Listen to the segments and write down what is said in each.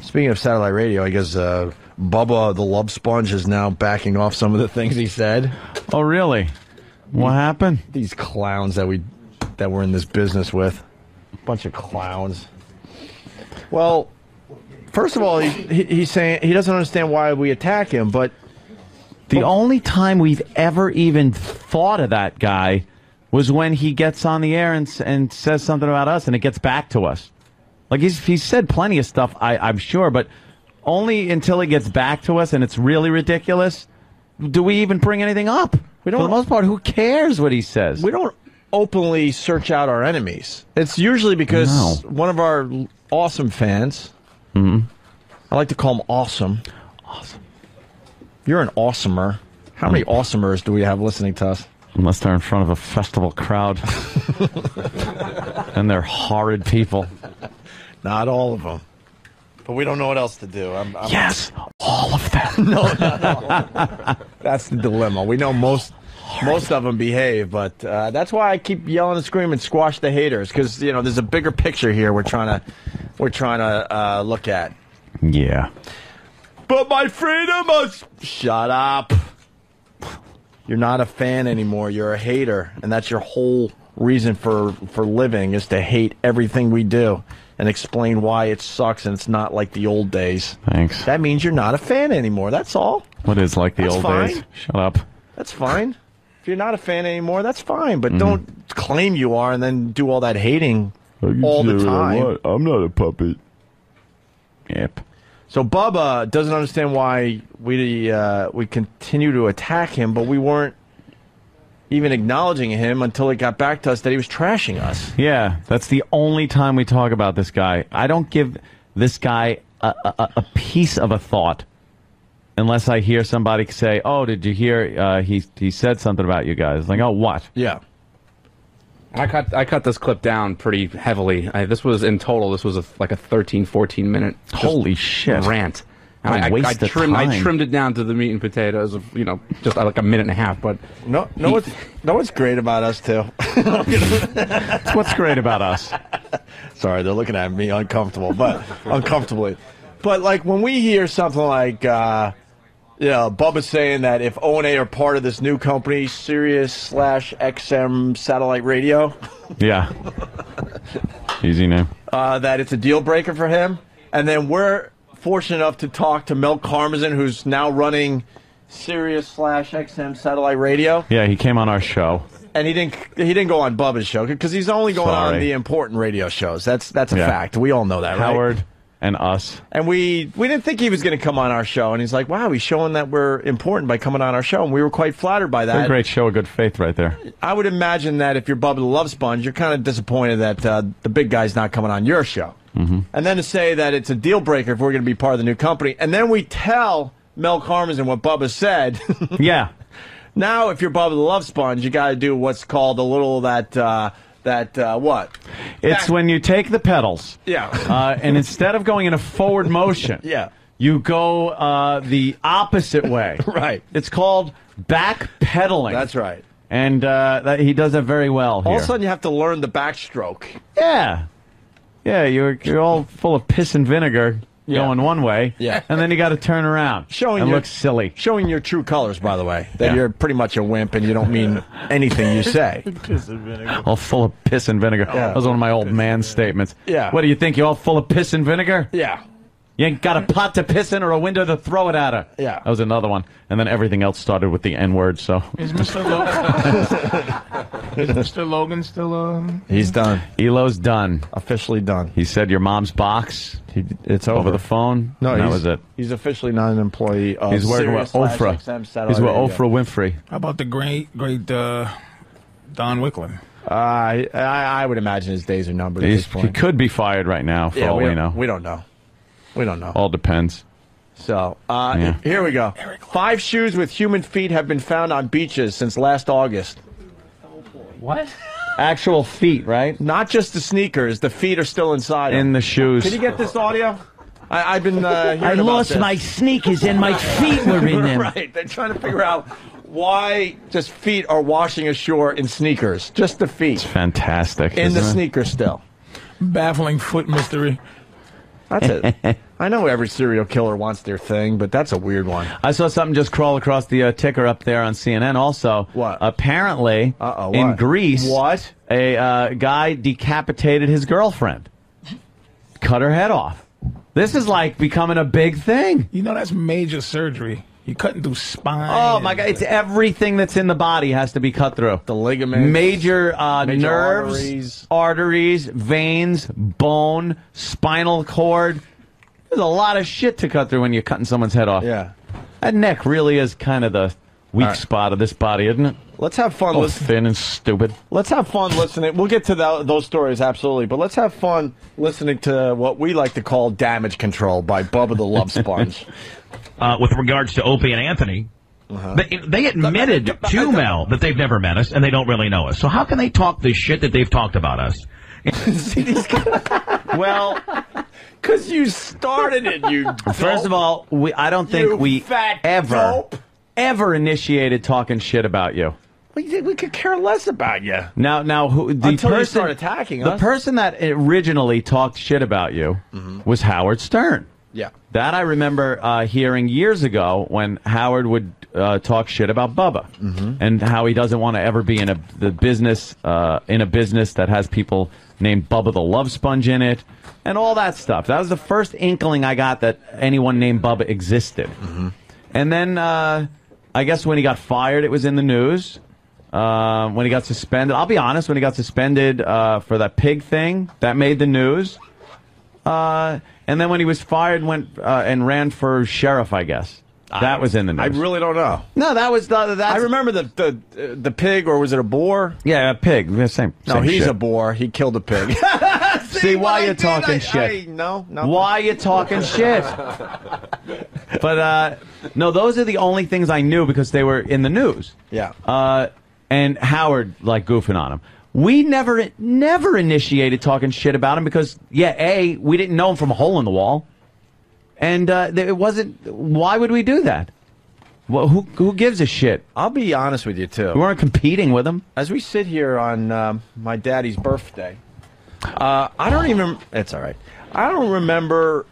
Speaking of satellite radio, I guess Bubba the Love Sponge is now backing off some of the things he said. Oh, really? What happened? These clowns that we're in this business with. Bunch of clowns. Well, first of all, he's saying he doesn't understand why we attack him, but the only time we've ever even thought of that guy was when he gets on the air and says something about us, and it ges back to us. Like, he's said plenty of stuff, I'm sure, but only until it gets back to us and it's really ridiculous do we even bring anything up. For the most part, who cares what he says? We don't openly search out our enemies. It's usually because one of our awesome fans, I like to call him Awesome. Awesome. You're an awesomer. How many awesomers do we have listening to us? Unless they're in front of a festival crowd. And they're horrid people. Not all of them. But we don't know what else to do. Yes, all of them. No. That's the dilemma. We know most of them behave, but that's why I keep yelling and screaming, squash the haters, because there's a bigger picture here we're trying to look at. Yeah. But my freedom must shut up. You're not a fan anymore. You're a hater, and that's your whole reason for living, is to hate everything we do and explain why it sucks and it's not like the old days. Thanks. That means you're not a fan anymore. That's all. What is like the old fine. days? Shut up. That's fine. If you're not a fan anymore, that's fine. But don't claim you are and then do all that hating all the time. I'm not a puppet. Yep. So Bubba doesn't understand why we continue to attack him, but we weren't even acknowledging him until it got back to us that he was trashing us. Yeah, that's the only time we talk about this guy. I don't give this guy a piece of a thought unless I hear somebody say, "Oh, did you hear he said something about you guys?" Like, "Oh, what?" Yeah. I cut this clip down pretty heavily. This was like a 13, 14 minute holy shit rant. I trimmed it down to the meat and potatoes of just like a minute and a half. But what's great about us too. That's what's great about us. Sorry, they're looking at me uncomfortably. But like when we hear something like Bubba saying that if O&A are part of this new company, Sirius/XM satellite radio, yeah, easy name, that it's a deal breaker for him, and then we're fortunate enough to talk to Mel Karmazin, who's now running Sirius/XM satellite radio. Yeah, he came on our show, and he didn't go on Bubba's show because he's only going on the important radio shows. That's a fact. We all know that, right? Howard and us. And we didn't think he was going to come on our show, and he's like, "Wow, he's showing that we're important by coming on our show," and we were quite flattered by that. A great show of good faith, right there. I would imagine that if you're Bubba the Love Sponge, you're kind of disappointed that the big guy's not coming on your show. And then to say that it's a deal breaker if we're going to be part of the new company, and then we tell Mel Karmazin what Bubba said. Yeah. Now, if you're Bubba the Love Sponge, you got to do what's called a little what? It's when you take the pedals. Yeah. And instead of going in a forward motion, yeah, you go the opposite way. Right. It's called backpedaling. That's right. And he does that very well here. All of a sudden, you have to learn the backstroke. Yeah. Yeah, you're all full of piss and vinegar going one way, and then you got to turn around and look silly. Showing your true colors, by the way, that you're pretty much a wimp and you don't mean anything you say. Piss and vinegar. All full of piss and vinegar. Yeah. That was one of my old man statements. Yeah. What do you think? You all full of piss and vinegar? Yeah. You ain't got a pot to piss in or a window to throw it at her. Yeah. That was another one. And then everything else started with the N-word, so. Is Mr. Logan still, He's done. Elo's done. Officially done. He said your mom's box. It's over the phone. No, that was it. He's officially not an employee of He's working with Oprah. He's with Oprah Winfrey. How about the great Don Wicklund? I would imagine his days are numbered at this point. He could be fired right now, for all we know. We don't know. We don't know. All depends. So, here we go. 5 shoes with human feet have been found on beaches since last August. What? Actual feet, right? Not just the sneakers. The feet are still inside in the shoes. Can you get this audio? I've been hearing I lost my sneakers and my feet were in them. Right. They're trying to figure out why just feet are washing ashore in sneakers. Just the feet. It's fantastic. In the sneakers still. Baffling foot mystery. That's it. I know every serial killer wants their thing, but that's a weird one. I saw something just crawl across the ticker up there on CNN also. What? Apparently, in Greece, a guy decapitated his girlfriend. Cut her head off. This is like becoming a big thing. You know, that's major surgery. You're cutting through spine. Oh, my God. It's everything that's in the body has to be cut through. The ligaments. Major nerves, arteries, veins, bone, spinal cord. There's a lot of shit to cut through when you're cutting someone's head off. Yeah. That neck really is kind of the weak spot of this body, isn't it? Let's have fun listening. Thin and stupid. Let's have fun listening. We'll get to those stories, absolutely. But let's have fun listening to what we like to call damage control by Bubba the Love Sponge. With regards to Opie and Anthony, they admitted to Mel that they've never met us and they don't really know us. So how can they talk this shit that they've talked about us? See these guys? Well, because you started it, you dope. First of all, I don't think we ever initiated talking shit about you. We could care less about you. Now, until you start attacking us. The person that originally talked shit about you was Howard Stern. Yeah. That I remember hearing years ago when Howard would talk shit about Bubba and how he doesn't want to ever be in a business that has people named Bubba the Love Sponge in it and all that stuff. That was the first inkling I got that anyone named Bubba existed. And then I guess when he got fired, it was in the news. When he got suspended, I'll be honest, when he got suspended for that pig thing, that made the news. And then when he was fired, went and ran for sheriff, I guess. That was in the news. I really don't know. No, that was I remember the pig, or was it a boar? Yeah, a pig. Same he's shit. a boar. He killed a pig. See why you're talking shit? No. Why you talking shit? But no, those are the only things I knew because they were in the news. Yeah. And Howard like goofing on him. We never initiated talking shit about him because, A, we didn't know him from a hole in the wall. And it wasn't, why would we do that? Well, who gives a shit? I'll be honest with you, too. We weren't competing with him. As we sit here on my daddy's birthday, I don't even, it's all right. I don't remember,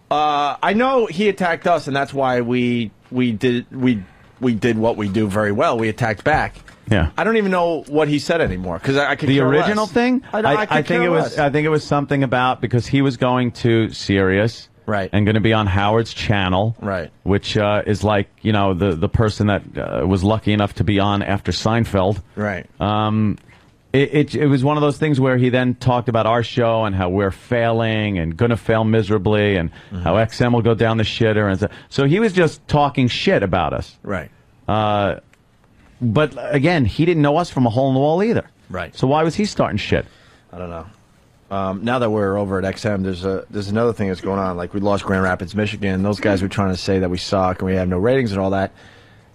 I know he attacked us, and that's why we did what we do very well. We attacked back. Yeah. I don't even know what he said anymore because I could. The care original less. thing, I think it was. Less. I think it was something about because he was going to Sirius, right, and going to be on Howard's channel, right, which is like the person that was lucky enough to be on after Seinfeld, right. It was one of those things where he then talked about our show and how we're failing and going to fail miserably and how XM will go down the shitter and so he was just talking shit about us, right. But again, he didn't know us from a hole in the wall either. Right. So why was he starting shit? I don't know. Now that we're over at XM, there's another thing that's going on. Like we lost Grand Rapids, Michigan. Those guys were trying to say that we suck and we have no ratings and all that.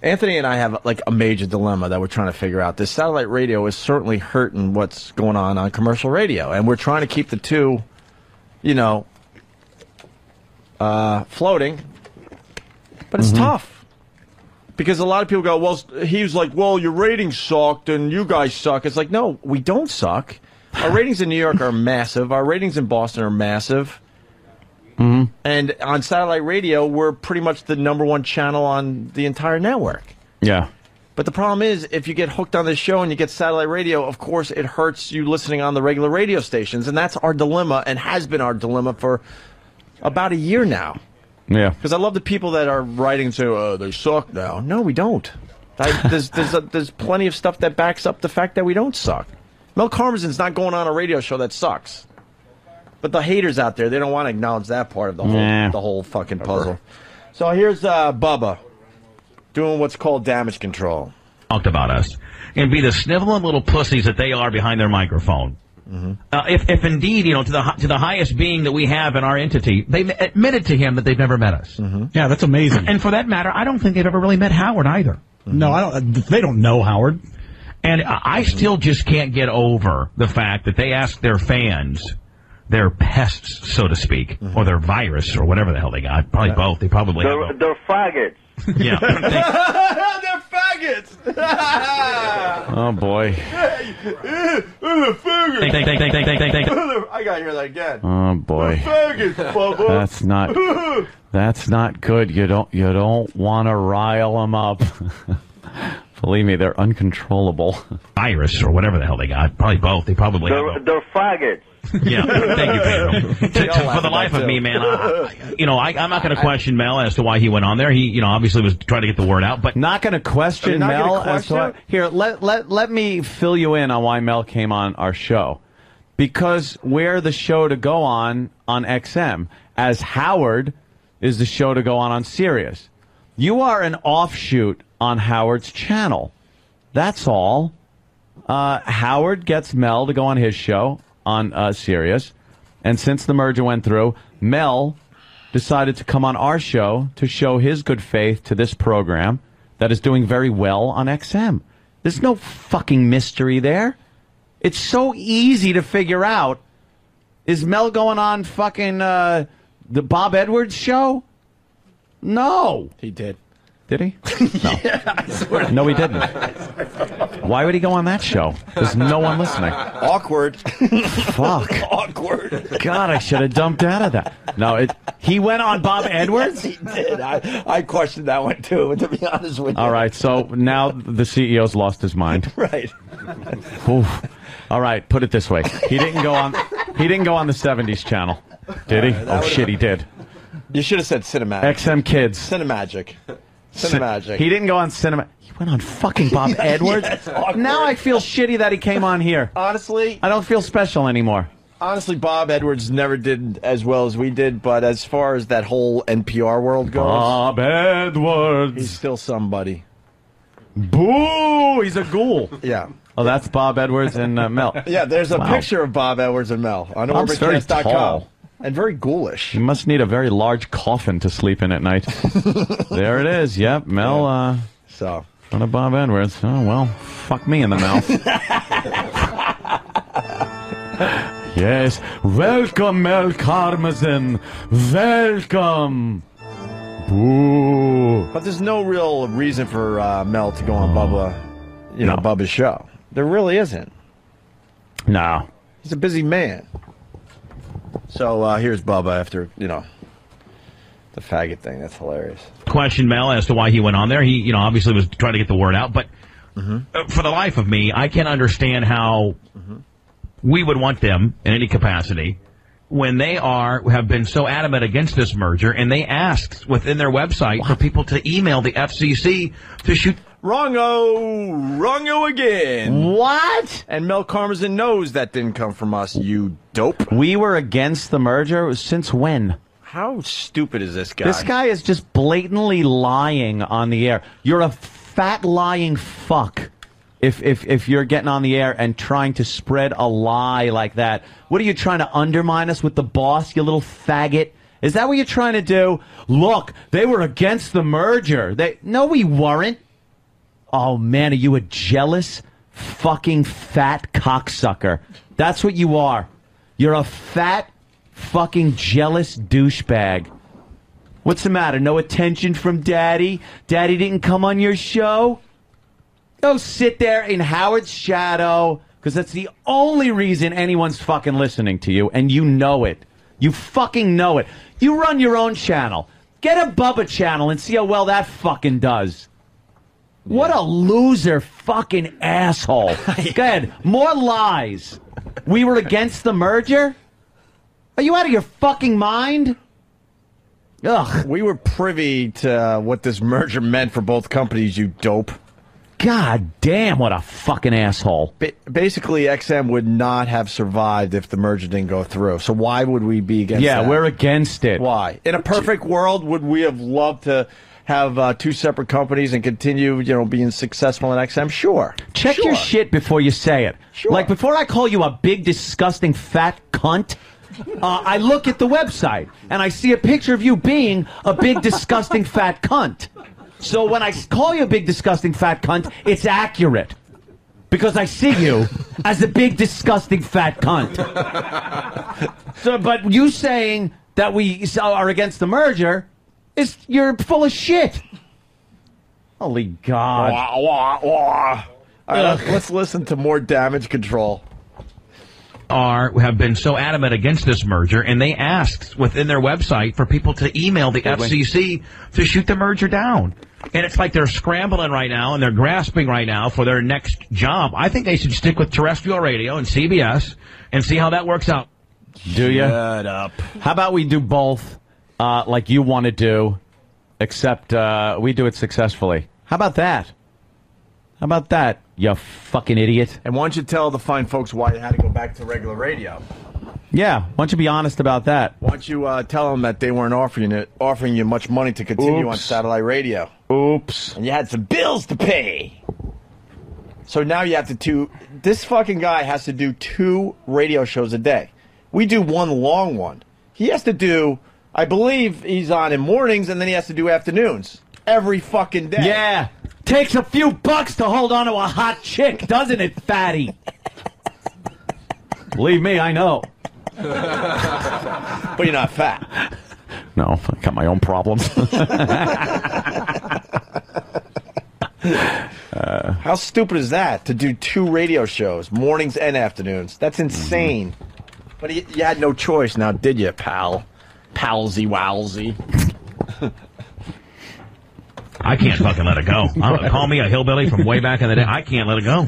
Anthony and I have like a major dilemma that we're trying to figure out. This satellite radio is certainly hurting what's going on commercial radio, and we're trying to keep the two, floating. But it's tough. Because a lot of people go, well, he's like, well, your ratings sucked and you guys suck. It's like, no, we don't suck. Our ratings in New York are massive. Our ratings in Boston are massive. And on satellite radio, we're pretty much the #1 channel on the entire network. Yeah. But the problem is, if you get hooked on this show and you get satellite radio, of course, it hurts you listening on the regular radio stations. And that's our dilemma and has been our dilemma for about a year now. Yeah, because I love the people that are writing and say, "Oh, they suck now." No, we don't. There's plenty of stuff that backs up the fact that we don't suck. Mel Karmazin's not going on a radio show that sucks. But the haters out there, they don't want to acknowledge that part of the whole fucking puzzle. So here's Bubba doing what's called damage control. Talked about us and be the sniveling little pussies that they are behind their microphone. If indeed, to the highest being that we have in our entity, they admitted to him that they've never met us. Yeah, that's amazing. And for that matter, I don't think they've ever really met Howard either. No, I don't. They don't know Howard. And I still just can't get over the fact that they ask their fans, their pests, so to speak, or their virus, or whatever the hell they got. Probably both. They probably have they're faggots. Yeah. They're faggots. faggots! Oh, boy. I gotta hear that again. Oh, boy. Faggots, Bubba. That's not good. You don't want to rile them up. Believe me, they're uncontrollable. Virus or whatever the hell they got. Probably both. They probably have They're faggots. Yeah, thank you, Pedro. For the life of me, man, I'm not going to question Mel as to why he went on there. He, obviously was trying to get the word out, but not going to question Mel as to why. Here, let me fill you in on why Mel came on our show. Because we're the show to go on XM, as Howard is the show to go on Sirius. You are an offshoot on Howard's channel. That's all. Howard gets Mel to go on his show on Sirius, and since the merger went through, Mel decided to come on our show to show his good faith to this program that is doing very well on XM. There's no fucking mystery there. It's so easy to figure out. Is Mel going on fucking the Bob Edwards show? No. He did. Did he? No. Yeah, I swear. No, he didn't. Why would he go on that show? There's no one listening. Awkward. Fuck. Awkward. God, I should have dumped out of that. No, he went on Bob Edwards? Yes, he did. I questioned that one, too, to be honest with you. All right, so now the CEO's lost his mind. Right. Oof. All right, put it this way. He didn't go on the 70s channel. Did he? Oh, shit, he did. You should have said Cinemagic. XM Kids. Cinemagic. Cinemagic. He didn't go on Cinema. He went on fucking Bob Edwards. Yes, now I feel shitty that he came on here. Honestly, I don't feel special anymore. Honestly, Bob Edwards never did as well as we did, but as far as that whole NPR world goes, Bob Edwards, he's still somebody. Boo! He's a ghoul. Yeah. Oh, that's Bob Edwards and Mel. Yeah, there's a picture of Bob Edwards and Mel on orbitcast.com. And very ghoulish. You must need a very large coffin to sleep in at night. There it is. Yep, Mel. Yeah. In front of Bob Edwards. Oh well, fuck me in the mouth. Yes, welcome, Mel Karmazin. Welcome. Boo. But there's no real reason for Mel to go on Bubba's show. There really isn't. No. He's a busy man. So here's Bubba after, the faggot thing. That's hilarious. Question Mel as to why he went on there. He, obviously was trying to get the word out, but for the life of me, I can't understand how we would want them in any capacity when they have been so adamant against this merger, and they asked within their website for people to email the FCC to shoot. Wrongo again. What? And Mel Karmazin knows that didn't come from us, you dope. We were against the merger since when? How stupid is this guy? This guy is just blatantly lying on the air. You're a fat lying fuck if you're getting on the air and trying to spread a lie like that. What are you trying to undermine us with the boss, you little faggot? Is that what you're trying to do? Look, they were against the merger. No, we weren't. Oh, man, are you a jealous fucking fat cocksucker? That's what you are. You're a fat fucking jealous douchebag. What's the matter? No attention from Daddy? Daddy didn't come on your show? Go sit there in Howard's shadow, because that's the only reason anyone's fucking listening to you, and you know it. You fucking know it. You run your own channel. Get a Bubba channel and see how well that fucking does. What a loser fucking asshole. Go ahead. More lies. We were against the merger? Are you out of your fucking mind? Ugh. We were privy to what this merger meant for both companies, you dope. God damn, what a fucking asshole. Basically, XM would not have survived if the merger didn't go through. So why would we be against that? Yeah, we're against it. Why? In a perfect world, would we have loved to have two separate companies and continue, being successful in XM? Sure. Check your shit before you say it. Sure. Like, before I call you a big, disgusting, fat cunt, I look at the website, and I see a picture of you being a big, disgusting, fat cunt. So when I call you a big, disgusting, fat cunt, it's accurate. Because I see you as a big, disgusting, fat cunt. So, but you saying that we are against the merger, you're full of shit. Holy God. Wah, wah, wah. All right, let's listen to more Damage Control. Have been so adamant against this merger, and they asked within their website for people to email the FCC to shoot the merger down. And it's like they're scrambling right now, and they're grasping right now for their next job. I think they should stick with terrestrial radio and CBS and see how that works out. Do you? Shut up. How about we do both, like you want to do, except we do it successfully? How about that? How about that, you fucking idiot? And why don't you tell the fine folks why you had to go back to regular radio? Yeah, why don't you be honest about that? Why don't you tell them that they weren't offering you much money to continue on satellite radio? Oops. And you had some bills to pay. So now you have to do... This fucking guy has to do 2 radio shows a day. We do one long one. He has to do... I believe he's on in mornings, and then he has to do afternoons. Every fucking day. Yeah. Takes a few bucks to hold on to a hot chick, doesn't it, fatty? Believe me, I know. But you're not fat. No, I got my own problems. How stupid is that, to do 2 radio shows, mornings and afternoons? That's insane. But you had no choice now, did you, pal? Palsy wowsy. I can't fucking let it go. Call me a hillbilly from way back in the day. I can't let it go.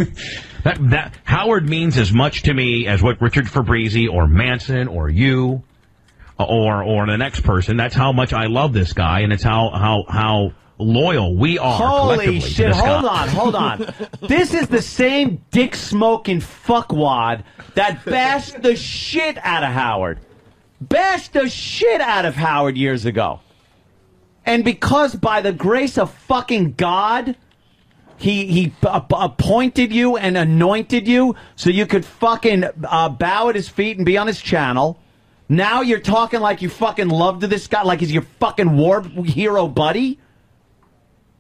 That Howard means as much to me as what Richard Fabrizi or Manson or you or the next person. That's how much I love this guy, and it's how loyal we are. Holy shit, to this hold guy. on. This is the same dick-smoking fuckwad that bashed the shit out of Howard. Bashed the shit out of Howard years ago. And because by the grace of fucking God, he appointed you and anointed you so you could fucking bow at his feet and be on his channel. Now you're talking like you fucking love this guy, like he's your fucking war hero buddy?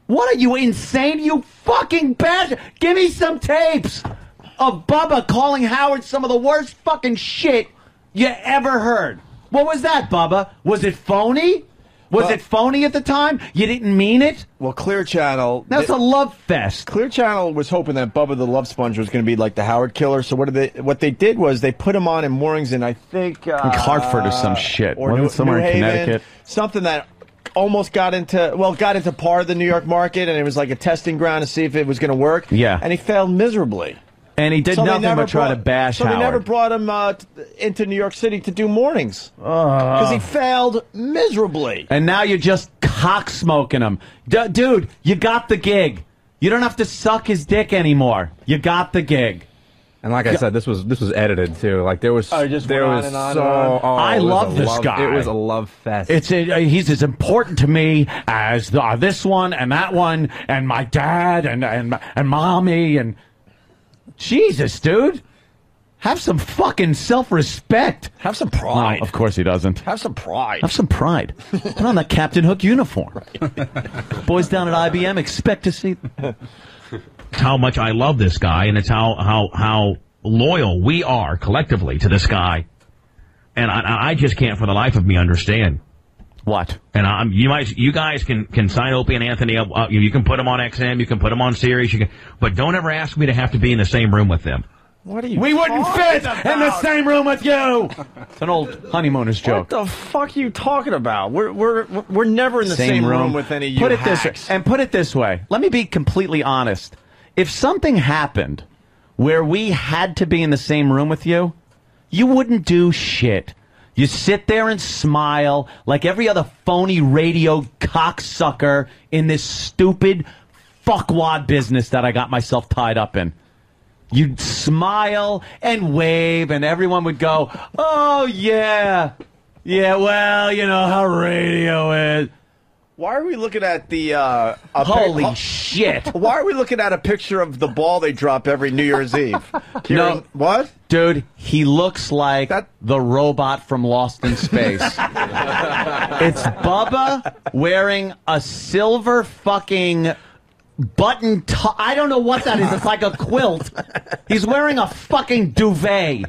What are you, insane? You fucking bastard! Give me some tapes of Bubba calling Howard some of the worst fucking shit you ever heard. What was that, Bubba? Was it phony? Was it phony at the time? You didn't mean it? Well, Clear Channel... That's a love fest. Clear Channel was hoping that Bubba the Love Sponge was going to be like the Howard Killer. So what they did was they put him on in mornings in, I think... Hartford or some shit. Or Wasn't it somewhere New in Haven, Connecticut? Something that almost got into part of the New York market, and it was like a testing ground to see if it was going to work. Yeah. And he failed miserably. And he did nothing but try to bash So Howard. they never brought him into New York City to do mornings. Because he failed miserably. And now you're just cock-smoking him. Dude, you got the gig. You don't have to suck his dick anymore. You got the gig. And like I said, this was edited too. Like there was Oh, it just there went was on and on so and on. oh, I it was love a this love- guy. It was a love fest. He's as important to me as this one and that one and my dad and mommy and Jesus, dude. Have some fucking self-respect. Have some pride. No, of course he doesn't. Have some pride. Have some pride. Put on that Captain Hook uniform. Boys down at IBM expect to see. How much I love this guy, and it's how loyal we are collectively to this guy. And I just can't for the life of me understand. What? And you guys can sign Opie and Anthony up. You can put them on XM. You can put them on Sirius. But don't ever ask me to have to be in the same room with them. What are you We wouldn't talking fit about? in the same room with you. It's an old honeymooners joke. What the fuck are you talking about? We're never in the same room with any of you Put it hacks. this way. Let me be completely honest. If something happened where we had to be in the same room with you, you wouldn't do shit. You sit there and smile like every other phony radio cocksucker in this stupid fuckwad business that I got myself tied up in. You'd smile and wave, and everyone would go, oh, yeah. Yeah, well, you know how radio is. Why are we looking at the... Holy shit. Why are we looking at a picture of the ball they drop every New Year's Eve? No. What? Dude, he looks like the robot from Lost in Space. It's Bubba wearing a silver fucking button top. I don't know what that is. It's like a quilt. He's wearing a fucking duvet.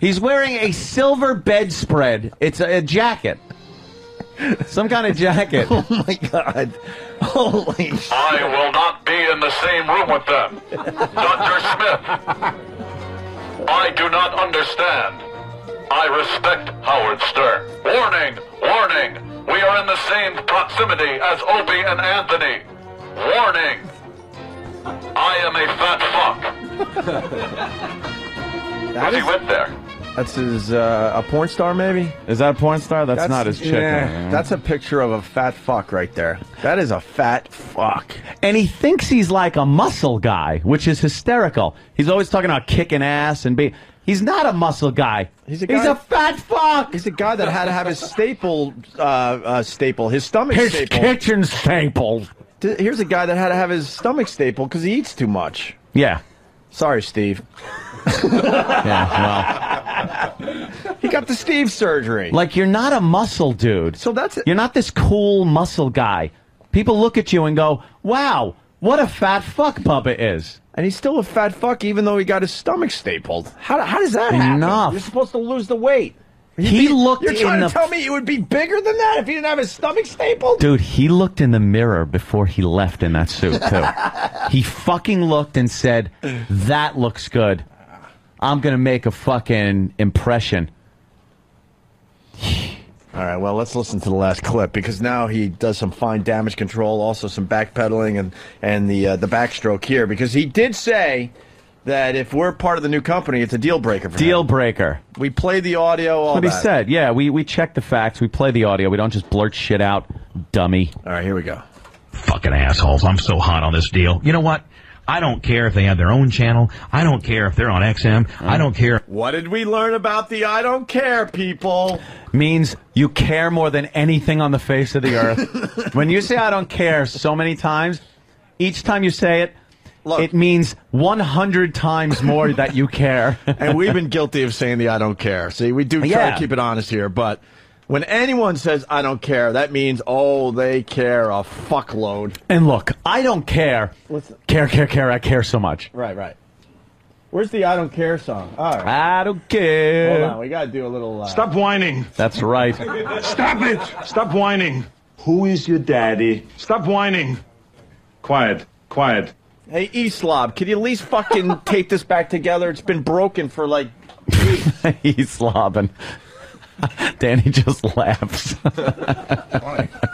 He's wearing a silver bedspread. It's a jacket. Some kind of jacket. Oh, my God. Holy shit. I will not be in the same room with them. Dr. Smith, I do not understand. I respect Howard Stern. Warning, warning. We are in the same proximity as Opie and Anthony. Warning. I am a fat fuck. He went there. That's his, a porn star, maybe? Is that a porn star? That's not his chick. Yeah, that's a picture of a fat fuck right there. That is a fat fuck. And he thinks he's like a muscle guy, which is hysterical. He's always talking about kicking ass and being... He's not a muscle guy. He's a fat fuck. He's a guy that had to have his his stomach his staple. kitchen staple. Here's a guy that had to have his stomach staple because he eats too much. Yeah. Sorry, Steve. Yeah, well. He got the Steve surgery. Like, you're not a muscle dude. So that's it. You're not this cool muscle guy. People look at you and go, wow, what a fat fuck Bubba is. And he's still a fat fuck even though he got his stomach stapled. How does that happen? Enough. You're supposed to lose the weight. You're trying to tell me he would be bigger than that if he didn't have his stomach stapled? Dude, he looked in the mirror before he left in that suit, too. He fucking looked and said, that looks good. I'm going to make a fucking impression. All right, well, let's listen to the last clip because now he does some fine damage control, also some backpedaling and the backstroke here because he did say that if we're part of the new company, it's a deal breaker for him. Deal breaker. We play the audio, all That's what that. he said. Yeah, we check the facts. We play the audio. We don't just blurt shit out, dummy. All right, here we go. Fucking assholes. I'm so hot on this deal. You know what? I don't care if they have their own channel. I don't care if they're on XM. I don't care. What did we learn about the I don't care people? Means you care more than anything on the face of the earth. When you say I don't care so many times, each time you say it, look, it means 100 times more that you care. And we've been guilty of saying the I don't care. See, we do try to keep it honest here, but when anyone says I don't care, that means, oh, they care a fuckload. And look, I don't care. Care. I care so much. Right. Where's the I don't care song? All right. I don't care. Hold on, we gotta do a little... Stop whining. That's right. Stop it. Stop whining. Who is your daddy? Stop whining. Quiet. Hey, E-Slob, can you at least fucking tape this back together? It's been broken for like... He's slobbing. Danny just laughs. All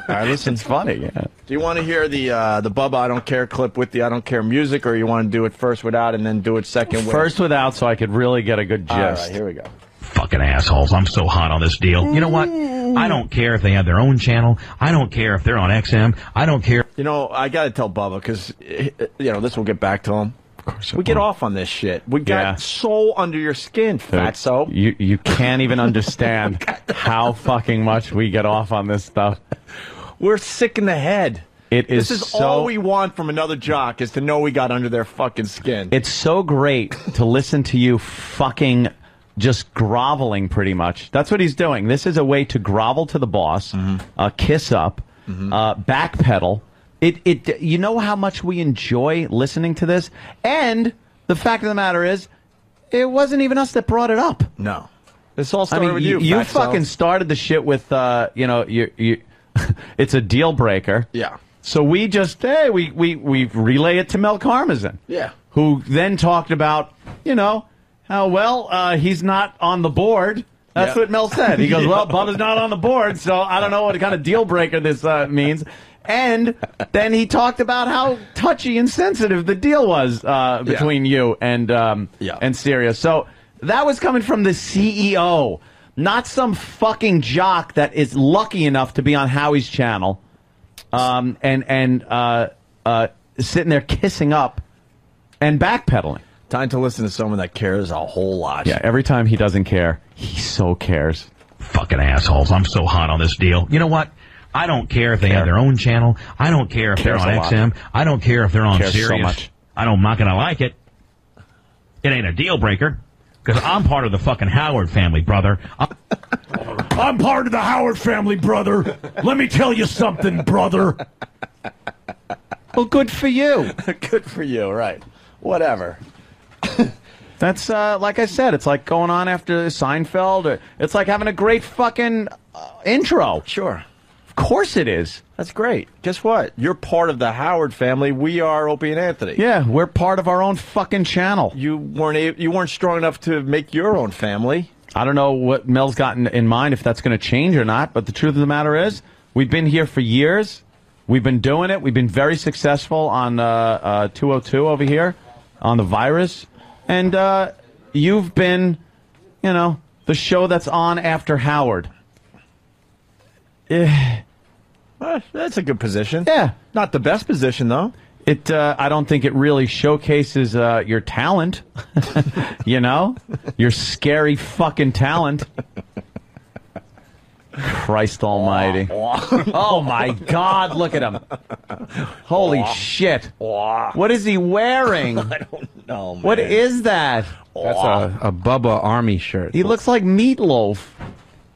right, listen. It's funny, yeah. Do you want to hear the Bubba I don't care clip with the I don't care music, or you want to do it first without and then do it second with? First without, so I could really get a good gist. All right, here we go. Fucking assholes. I'm so hot on this deal. You know what? I don't care if they have their own channel. I don't care if they're on XM. I don't care. You know, I got to tell Bubba, because, you know, this will get back to him. Of course we get off on this shit. We got so under your skin, fatso. You can't even understand how fucking much we get off on this stuff. We're sick in the head. This is so, all we want from another jock is to know we got under their fucking skin. It's so great to listen to you fucking just groveling pretty much. That's what he's doing. This is a way to grovel to the boss, kiss up, backpedal. You know how much we enjoy listening to this? And the fact of the matter is, it wasn't even us that brought it up. No. This all started with you, You fucking started the shit with, you it's a deal breaker. Yeah. So we just, we relay it to Mel Karmazin. Yeah. Who then talked about, how, well, he's not on the board. That's what Mel said. He goes, well, Bubba's not on the board, so I don't know what kind of deal breaker this means. And then he talked about how touchy and sensitive the deal was between you and Sirius. So that was coming from the CEO, not some fucking jock that is lucky enough to be on Howie's channel and sitting there kissing up and backpedaling. Time to listen to someone that cares a whole lot. Yeah, every time he doesn't care, he so cares. Fucking assholes. I'm so hot on this deal. You know what? I don't care if they have their own channel. I don't care if they're on XM. I don't care if they're on Sirius. So much. I'm not going to like it. It ain't a deal breaker because I'm part of the fucking Howard family, brother. I'm part of the Howard family, brother. Let me tell you something, brother. Well, good for you. Good for you, right. Whatever. That's, like I said, it's like going on after Seinfeld. It's like having a great fucking intro. Sure. Of course it is. That's great. Guess what? You're part of the Howard family. We are Opie and Anthony. Yeah, we're part of our own fucking channel. You weren't strong enough to make your own family. I don't know what Mel's got in mind, if that's going to change or not, but the truth of the matter is, we've been here for years. We've been doing it. We've been very successful on 202 over here, on the virus. And you've been, the show that's on after Howard. That's a good position. Yeah. Not the best position, though. I don't think it really showcases your talent. Your scary fucking talent. Christ almighty. Oh, my God, look at him. Holy shit. What is he wearing? I don't know, man. What is that? That's a Bubba Army shirt. He looks like Meatloaf.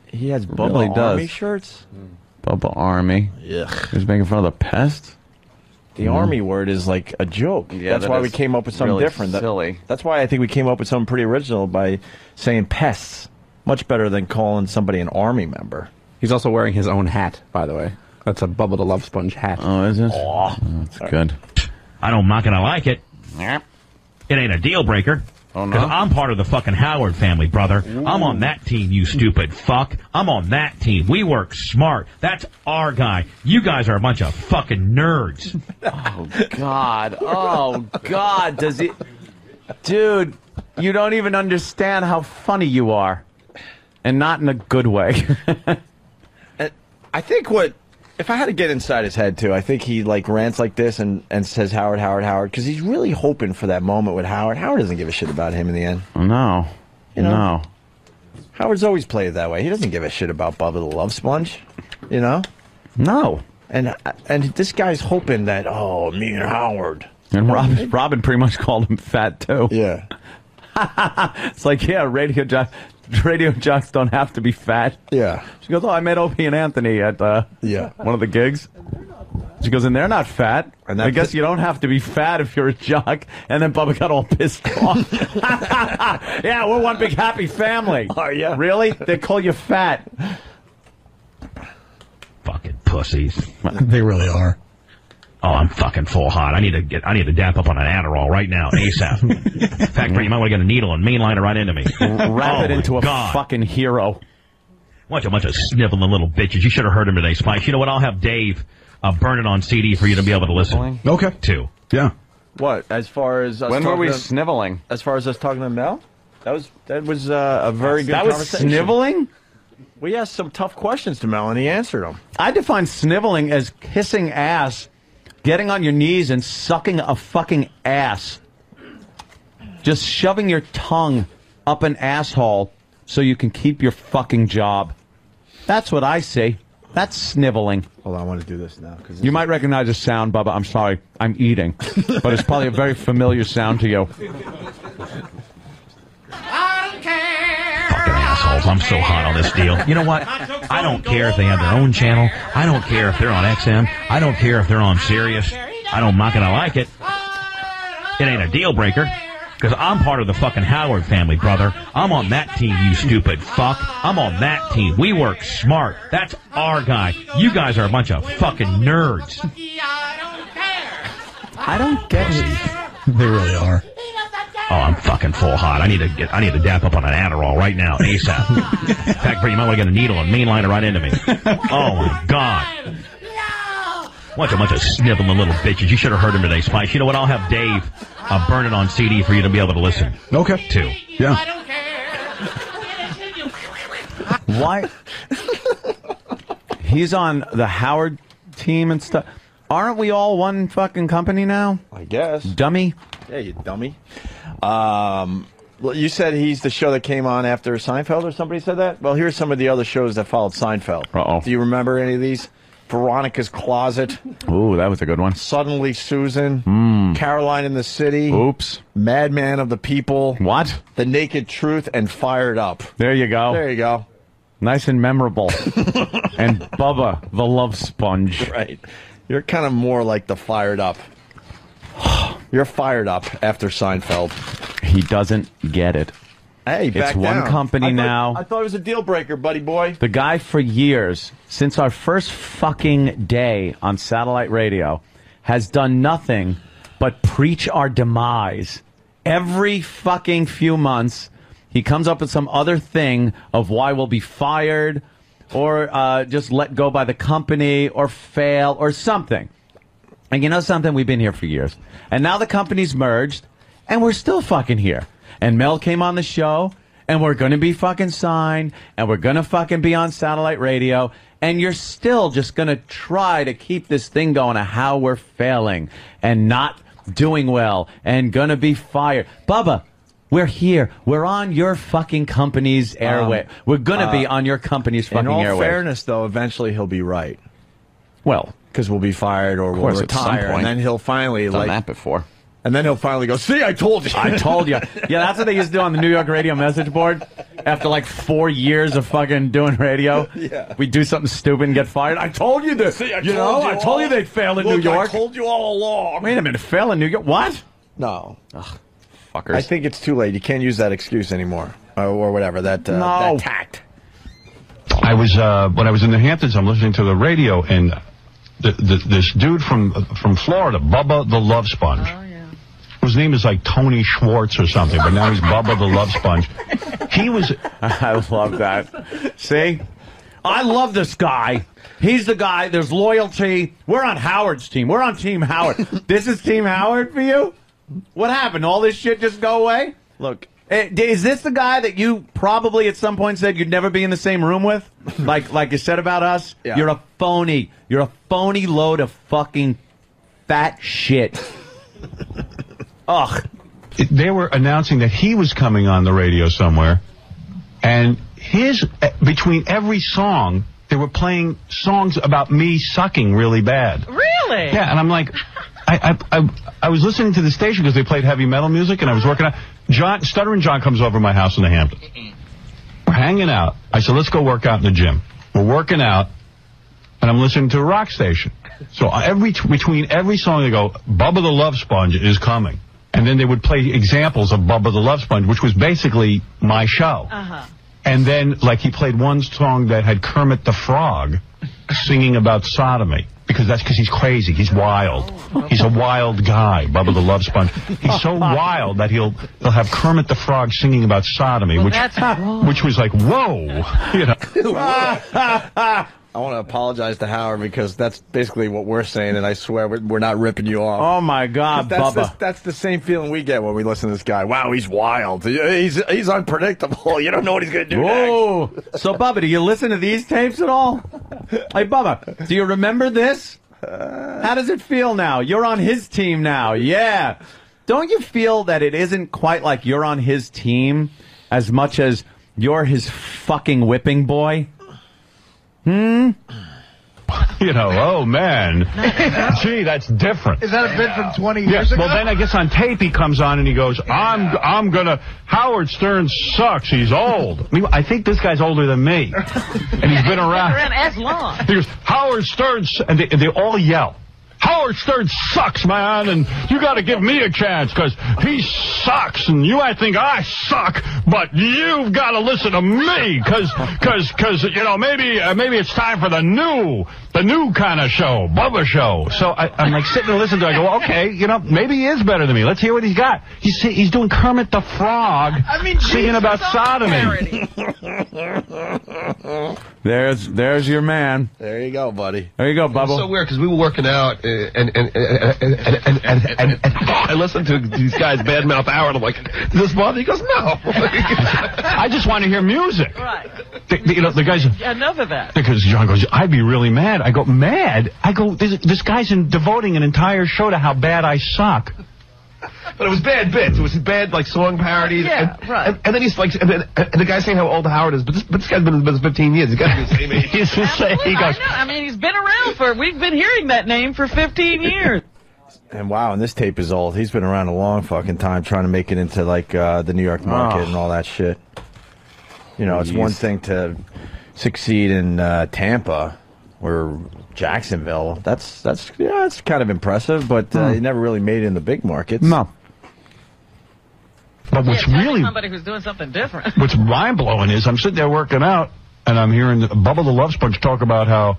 He has Bubba really does. Army shirts? Bubba Army. Ugh. He's making fun of the pest? The Army word is like a joke. Yeah, that's that why we is came up with something really different. silly. That's why I think we came up with something pretty original by saying pests. Much better than calling somebody an Army member. He's also wearing his own hat, by the way. That's a Bubba the Love Sponge hat. Oh, is it? Oh, that's good. I'm not gonna like it. It ain't a deal breaker. Oh, no? Because I'm part of the fucking Howard family, brother. I'm on that team, you stupid fuck. I'm on that team. We work smart. That's our guy. You guys are a bunch of fucking nerds. Oh, God. Oh, God. Does he... Dude, you don't even understand how funny you are. And not in a good way. I think if I had to get inside his head, too, I think he, rants like this and says Howard, Howard, Howard, because he's really hoping for that moment with Howard. Howard doesn't give a shit about him in the end. No. No. Howard's always played that way. He doesn't give a shit about Bubba the Love Sponge, No. And this guy's hoping that, me and Howard. And Robin pretty much called him fat, too. Yeah. It's like, yeah, radio jocks don't have to be fat. Yeah. She goes, I met Opie and Anthony at one of the gigs. She goes, and they're not fat. And I guess you don't have to be fat if you're a jock. And then Bubba got all pissed off. Yeah, we're one big happy family. Are you? Really? They call you fat. Fucking pussies. They really are. Oh, I'm fucking full hot. I need to dap up on an Adderall right now, ASAP. In fact, you might want to get a needle and mainline it right into me. Wrap it into a fucking hero. Watch a bunch of sniveling little bitches. You should have heard him today, Spike. You know what? I'll have Dave burn it on CD for you to be able to listen. Okay. Too. Yeah. What? As far as us When were we talking sniveling? As far as us talking to Mel? That was a very good That was conversation. sniveling? We asked some tough questions to Mel, and he answered them. I define sniveling as kissing ass, getting on your knees and sucking a fucking ass. Just shoving your tongue up an asshole so you can keep your fucking job. That's what I say. That's sniveling. Hold on, I want to do this now. You might recognize the sound, Bubba. I'm sorry. I'm eating. But it's probably a very familiar sound to you. Fucking assholes. I'm so hot on this deal. You know what? I don't care if they have their own channel. I don't care if they're on XM. I don't care if they're on Sirius. I'm not gonna like it. It ain't a deal breaker. Because I'm part of the fucking Howard family, brother. I'm on that team, you stupid fuck. I'm on that team. We work smart. That's our guy. You guys are a bunch of fucking nerds. I don't get it. They really are. Oh, I'm fucking full hot. I need to dap up on an Adderall right now, ASAP. In fact, you might want to get a needle and mainline it right into me. Oh my God. Watch a bunch of sniveling little bitches. You should have heard him today, Spice. You know what? I'll have Dave burn it on CD for you to be able to listen. Okay. Too. Yeah. Why? He's on the Howard team and stuff. Aren't we all one fucking company now? I guess. Dummy. Yeah, you dummy. Well, you said he's the show that came on after Seinfeld, or somebody said that? Well, here's some of the other shows that followed Seinfeld. Uh-oh. Do you remember any of these? Veronica's Closet. Ooh, that was a good one. Suddenly Susan. Caroline in the City. Oops. Madman of the People. What? The Naked Truth and Fired Up. There you go. There you go. Nice and memorable. And Bubba the Love Sponge. Right. You're kind of more like the Fired Up. You're fired up after Seinfeld. He doesn't get it. Hey, back it's one down. company now. I thought it was a deal breaker, buddy boy. The guy for years, since our first fucking day on satellite radio, has done nothing but preach our demise. Every fucking few months, he comes up with some other thing of why we'll be fired or just let go by the company or fail or something. And you know something? We've been here for years. And now the company's merged, and we're still fucking here. And Mel came on the show, and we're going to be fucking signed, and we're going to fucking be on satellite radio, and you're still just going to try to keep this thing going of how we're failing and not doing well and going to be fired. Bubba, we're here. We're on your fucking company's airway. We're going to be on your company's fucking airway. In all fairness, though, eventually he'll be right. Well, because we'll be fired or we'll retire, and then he'll finally done that before. And then he'll finally go, see, I told you. I told you. Yeah, that's what they used to do on the New York radio message board. After like 4 years of fucking doing radio, we do something stupid and get fired. I told you this. See, I told you they'd fail in New York. I told you all along. Wait a minute, fail in New York? What? No. Ugh, fuckers. I think it's too late. You can't use that excuse anymore. Or whatever, that tact. I was, when I was in the Hamptons, I'm listening to the radio, and this dude from Florida, Bubba the Love Sponge. Oh, yeah. His name is like Tony Schwartz or something, but now he's Bubba the Love Sponge. He was... I love that. See? I love this guy. He's the guy. There's loyalty. We're on Howard's team. We're on Team Howard. This is Team Howard for you? What happened? All this shit just go away? Look... Is this the guy that you probably at some point said you'd never be in the same room with? Like you said about us? Yeah. You're a phony. You're a phony load of fucking fat shit. Ugh. They were announcing that he was coming on the radio somewhere, and between every song, they were playing songs about me sucking really bad. Really? Yeah, and I'm like... I was listening to the station because they played heavy metal music, and I was working out. Stuttering John comes over to my house in the Hamptons. We're hanging out. I said, let's go work out in the gym. We're working out, and I'm listening to a rock station. So between every song, they go, Bubba the Love Sponge is coming. And then they would play examples of Bubba the Love Sponge, which was basically my show. Uh-huh. And then, like, he played one song that had Kermit the Frog singing about sodomy. Because he's crazy. He's wild. He's a wild guy, Bubba the Love Sponge. He's so wild that he'll have Kermit the Frog singing about sodomy, which was like, whoa. You know. I want to apologize to Howard because that's basically what we're saying, and I swear we're not ripping you off. Oh, my God, Bubba. That's the same feeling we get when we listen to this guy. Wow, he's wild. He's unpredictable. You don't know what he's going to do next. So, Bubba, do you listen to these tapes at all? Hey, Bubba, do you remember this? How does it feel now? You're on his team now. Yeah. Don't you feel that it isn't quite like you're on his team as much as you're his fucking whipping boy? You know, oh, man. Gee, that's different. Is that a bit from 20 years ago? Well, then I guess on tape he comes on and he goes, I'm gonna, Howard Stern sucks, he's old. I mean, I think this guy's older than me. And he's been around. As long. He goes, Howard Stern, and they all yell. Howard Stern sucks, man, and you got to give me a chance because he sucks, and you might think I suck, but you've got to listen to me because you know maybe it's time for the new kind of show, Bubba show. So I'm like sitting and listening to it. I go, okay, you know, maybe he is better than me. Let's hear what he's got. He's doing Kermit the Frog, singing about sodomy. There's your man. There you go, buddy. There you go, Bubba. It's so weird because we were working out and I listened to these guys badmouth Howard. I'm like, does this bother? He goes, no. I just want to hear music. Right. You know, the guys. Enough of that. Because John goes, I'd be really mad. I go, mad? I go, this guy's devoting an entire show to how bad I suck. But it was bad bits. It was bad, like, song parodies. Yeah, right. And then he's like, and the guy's saying how old Howard is, but this guy's been in business 15 years. He's got to be the same age. He's the same. He goes, I mean, he's been around we've been hearing that name for 15 years. And wow, and this tape is old. He's been around a long fucking time trying to make it into, like, the New York market and all that shit. You know, it's one thing to succeed in Tampa or Jacksonville. That's kind of impressive, but he never really made it in the big markets. No. But what's really somebody who's doing something different. What's mind blowing is I'm sitting there working out and I'm hearing Bubba the Love Sponge talk about how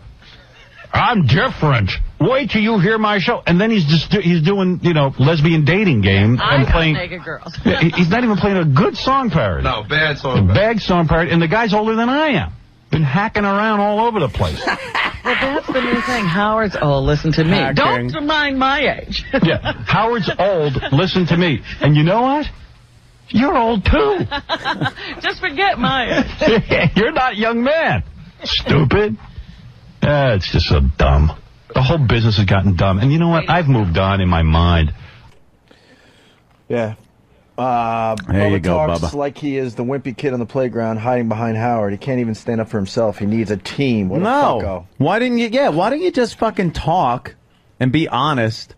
I'm different. Wait till you hear my show, and then he's doing lesbian dating game and playing naked girls. He's not even playing a good song parody. No, bad song. Bad song parody, and the guy's older than I am. Been hacking around all over the place. Well, that's the new thing. Howard's old. Listen to me. Hacking. Don't mind my age. Yeah, Howard's old. Listen to me. And you know what? You're old too. Just forget my age. You're not a young man. Stupid. It's just so dumb. The whole business has gotten dumb. And you know what? I've moved on in my mind. Yeah. There you go, talks Bubba. like he is the wimpy kid on the playground hiding behind Howard. He can't even stand up for himself. He needs a team. What a fucko. Why didn't you? Yeah, why don't you just fucking talk and be honest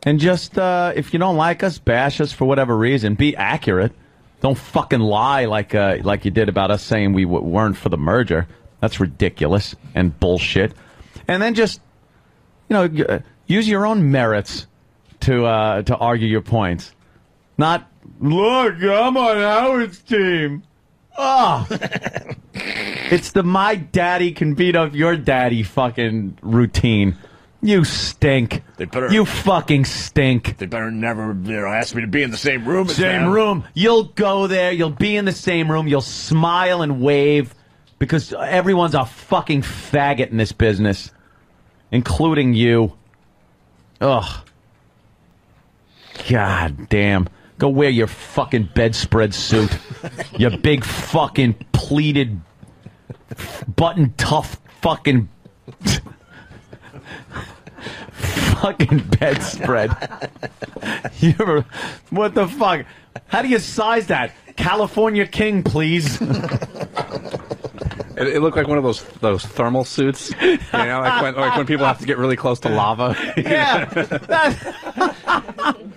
and just if you don't like us, bash us for whatever reason. Be accurate. Don't fucking lie like you did about us saying we weren't for the merger. That's ridiculous and bullshit. And then just use your own merits to argue your points. Not, look, I'm on Howard's team. Oh. It's the my daddy can beat up your daddy fucking routine. You stink. You fucking stink. They better never ask me to be in the same room as Same them. room. You'll go there. You'll be in the same room. You'll smile and wave because everyone's a fucking faggot in this business, including you. Ugh. God damn. Go wear your fucking bedspread suit. Your big fucking pleated button tough fucking bedspread. What the fuck? How do you size that? California King, please. It looked like one of those thermal suits, like when people have to get really close to lava. Yeah.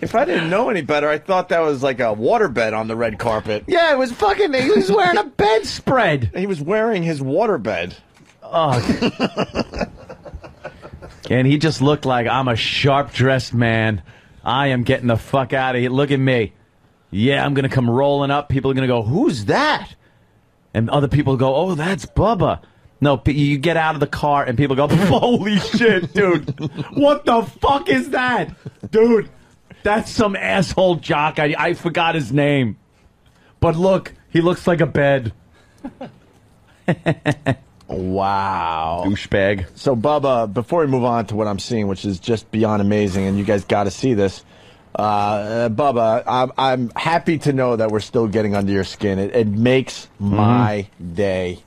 If I didn't know any better, I thought that was like a waterbed on the red carpet. Yeah, it was fucking. He was wearing a bedspread. He was wearing his waterbed. Oh. And he just looked like, I'm a sharp-dressed man. I am getting the fuck out of here. Look at me. Yeah, I'm going to come rolling up. People are going to go, who's that? And other people go, oh, that's Bubba. No, you get out of the car and people go, holy shit, dude. What the fuck is that? Dude, that's some asshole jock. I forgot his name. But look, he looks like a bed. Wow. Douchebag. So, Bubba, before we move on to what I'm seeing, which is just beyond amazing, and you guys got to see this, Bubba, I'm happy to know that we're still getting under your skin. It makes my day.